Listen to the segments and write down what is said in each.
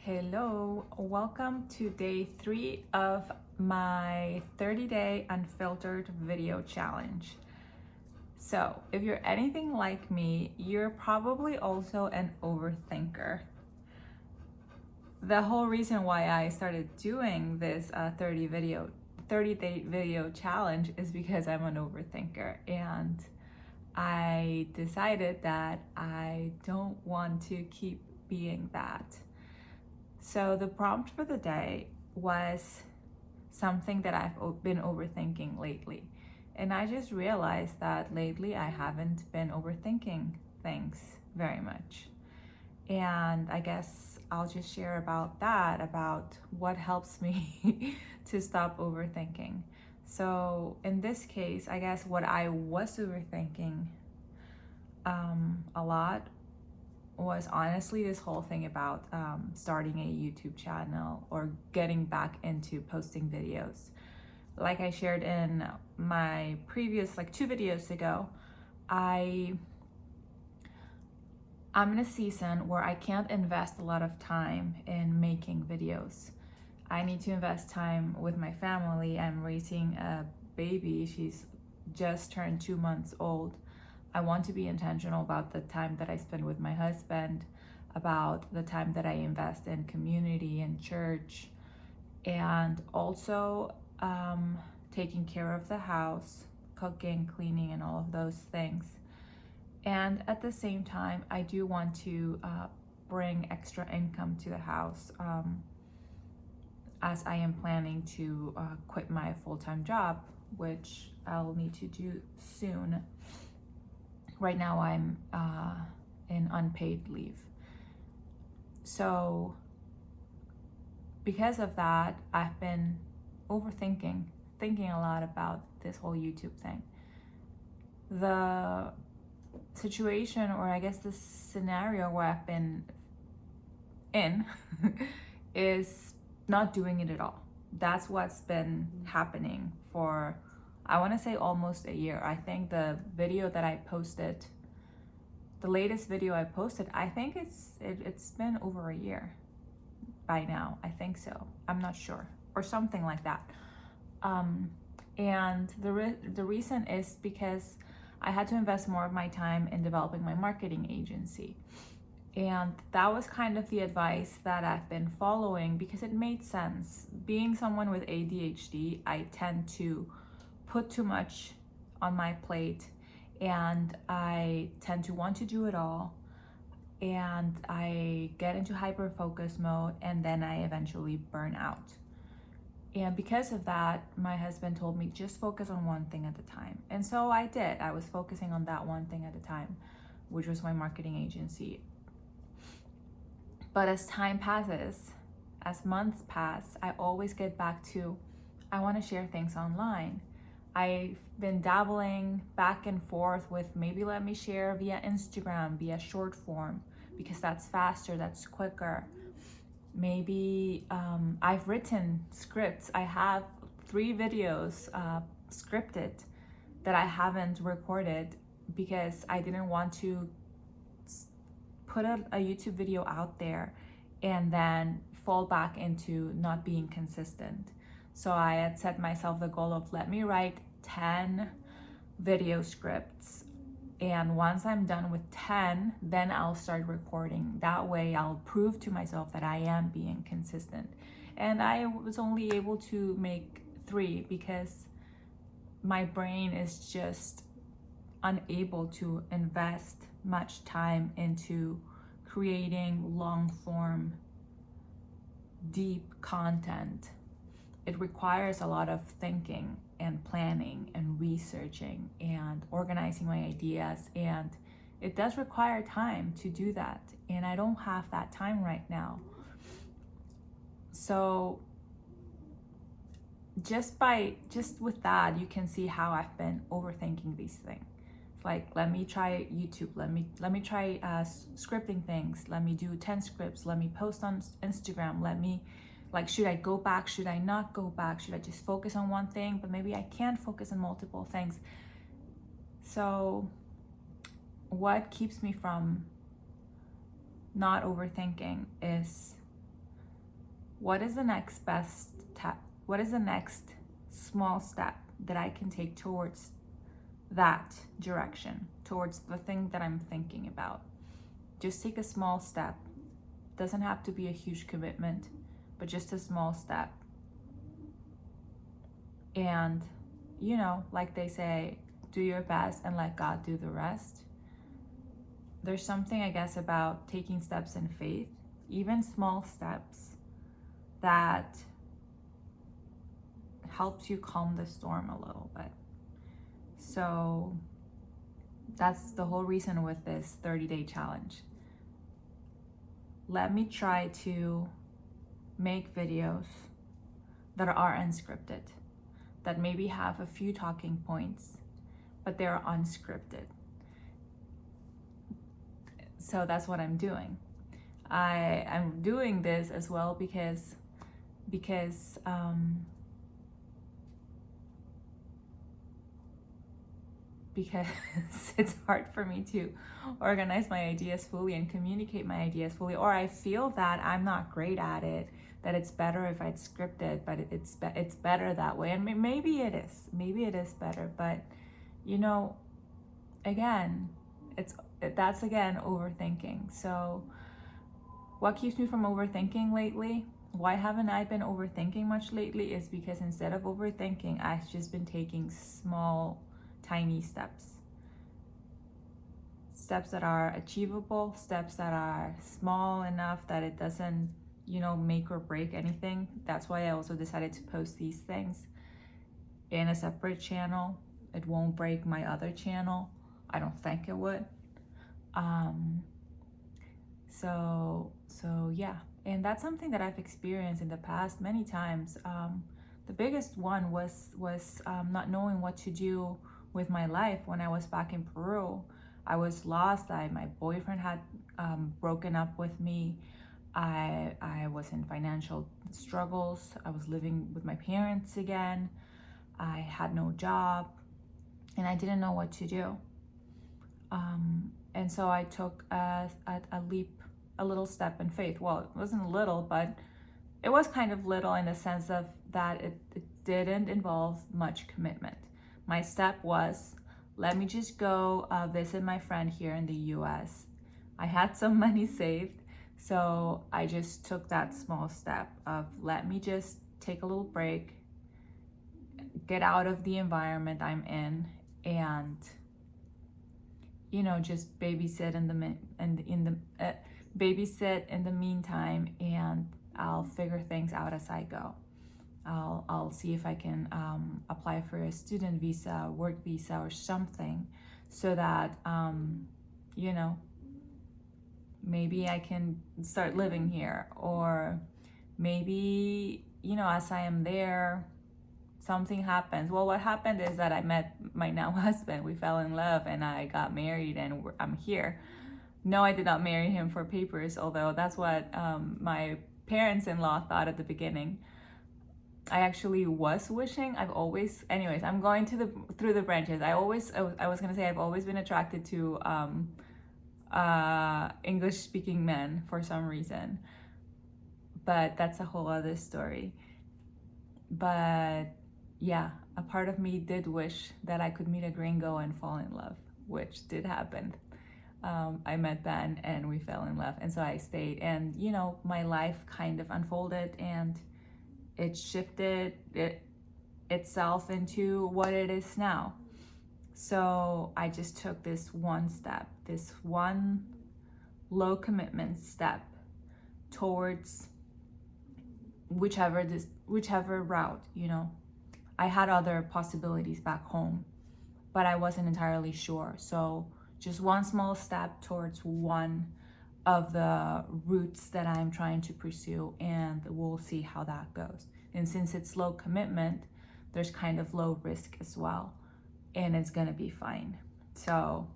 Hello, welcome to day 3 of my 30-day unfiltered video challenge. So, if you're anything like me, you're probably also an overthinker. The whole reason why I started doing this 30-day video challenge is because I'm an overthinker, and I decided that I don't want to keep being that. So the prompt for the day was something that I've been overthinking lately. And I just realized that lately I haven't been overthinking things very much. And I guess I'll just share about that, about what helps me to stop overthinking. So in this case, I guess what I was overthinking a lot was honestly this whole thing about starting a YouTube channel or getting back into posting videos. Like I shared in my previous 2 videos ago, I'm in a season where I can't invest a lot of time in making videos. I need to invest time with my family. I'm raising a baby. She's just turned 2 months old. I want to be intentional about the time that I spend with my husband, about the time that I invest in community and church, and also taking care of the house, cooking, cleaning, and all of those things. And at the same time, I do want to bring extra income to the house as I am planning to quit my full-time job, which I'll need to do soon. Right now I'm in unpaid leave. So because of that, I've been thinking a lot about this whole YouTube thing. The situation, or I guess the scenario where I've been in is not doing it at all. That's what's been happening for, I want to say, almost a year. I think the video that I posted, the latest video I posted, I think it's been over a year by now. I think so. I'm not sure, or something like that. And the reason is because I had to invest more of my time in developing my marketing agency. And that was kind of the advice that I've been following because it made sense. Being someone with ADHD, I tend to put too much on my plate, and I tend to want to do it all, and I get into hyper focus mode, and then I eventually burn out. And because of that, my husband told me just focus on one thing at a time. And so I did. I was focusing on that one thing at a time, which was my marketing agency. But as time passes, as months pass, I always get back to, I want to share things online. I've been dabbling back and forth with maybe let me share via Instagram, via short form, because that's faster, that's quicker. Maybe I've written scripts. I have 3 videos scripted that I haven't recorded because I didn't want to put a YouTube video out there and then fall back into not being consistent. So I had set myself the goal of let me write 10 video scripts, and once I'm done with 10, then I'll start recording. That way I'll prove to myself that I am being consistent. And I was only able to make 3 because my brain is just unable to invest much time into creating long form, deep content. It requires a lot of thinking and planning and researching and organizing my ideas, and it does require time to do that, and I don't have that time right now. So just with that, you can see how I've been overthinking these things. Like, let me try YouTube, let me try scripting things, let me do 10 scripts, let me post on Instagram, let me, should I go back, should I not go back, should I just focus on one thing, but maybe I can't focus on multiple things. So what keeps me from not overthinking is what is the next best step? What is the next small step that I can take towards that direction, towards the thing that I'm thinking about? Just take a small step. Doesn't have to be a huge commitment, but just a small step. And, you know, like they say, do your best and let God do the rest. There's something, I guess, about taking steps in faith, even small steps, that helps you calm the storm a little bit. So that's the whole reason with this 30-day challenge. Let me try to make videos that are unscripted, that maybe have a few talking points, but they're unscripted. So that's what I'm doing. I'm doing this as well because it's hard for me to organize my ideas fully and communicate my ideas fully, or I feel that I'm not great at it, that it's better if it's scripted, but it's better that way. And maybe it is better, but you know, again, that's again overthinking. So what keeps me from overthinking lately? Why haven't I been overthinking much lately? Is because instead of overthinking, I've just been taking small, tiny steps that are achievable, steps that are small enough that it doesn't, you know, make or break anything. That's why I also decided to post these things in a separate channel. It won't break my other channel. I don't think it would. So yeah, and that's something that I've experienced in the past many times. The biggest one was not knowing what to do with my life when I was back in Peru. I was lost. My boyfriend had broken up with me. I was in financial struggles. I was living with my parents again. I had no job, and I didn't know what to do. And so I took a little step in faith. Well, it wasn't little, but it was kind of little in the sense of that it didn't involve much commitment. My step was, let me just go visit my friend here in the US. I had some money saved, so I just took that small step of, let me just take a little break, get out of the environment I'm in, and you know, just babysit in the meantime, and I'll figure things out as I go. I'll see if I can apply for a student visa, work visa, or something, so that you know, maybe I can start living here, or maybe, you know, as I am there, something happens. Well, what happened is that I met my now husband. We fell in love, and I got married, and I'm here. No, I did not marry him for papers, although that's what my parents-in-law thought at the beginning. I actually was wishing. Anyways, I'm going through the branches. I was gonna say I've always been attracted to English-speaking men for some reason, but that's a whole other story. But yeah, a part of me did wish that I could meet a gringo and fall in love, which did happen. I met Ben and we fell in love, and so I stayed, and you know, my life kind of unfolded, and it shifted itself into what it is now. So I just took this one step, this one low commitment step towards whichever route, you know. I had other possibilities back home, but I wasn't entirely sure. So just one small step towards one of the routes that I'm trying to pursue, and we'll see how that goes. And since it's low commitment, there's kind of low risk as well, and it's gonna be fine. So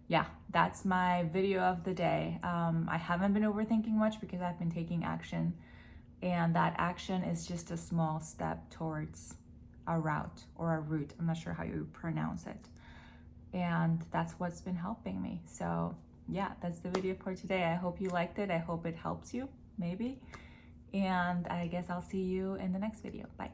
yeah, that's my video of the day. I haven't been overthinking much because I've been taking action, and that action is just a small step towards a route or a route. I'm not sure how you pronounce it. And that's what's been helping me. So yeah, that's the video for today. I hope you liked it. I hope it helps you, maybe. And I guess I'll see you in the next video. Bye.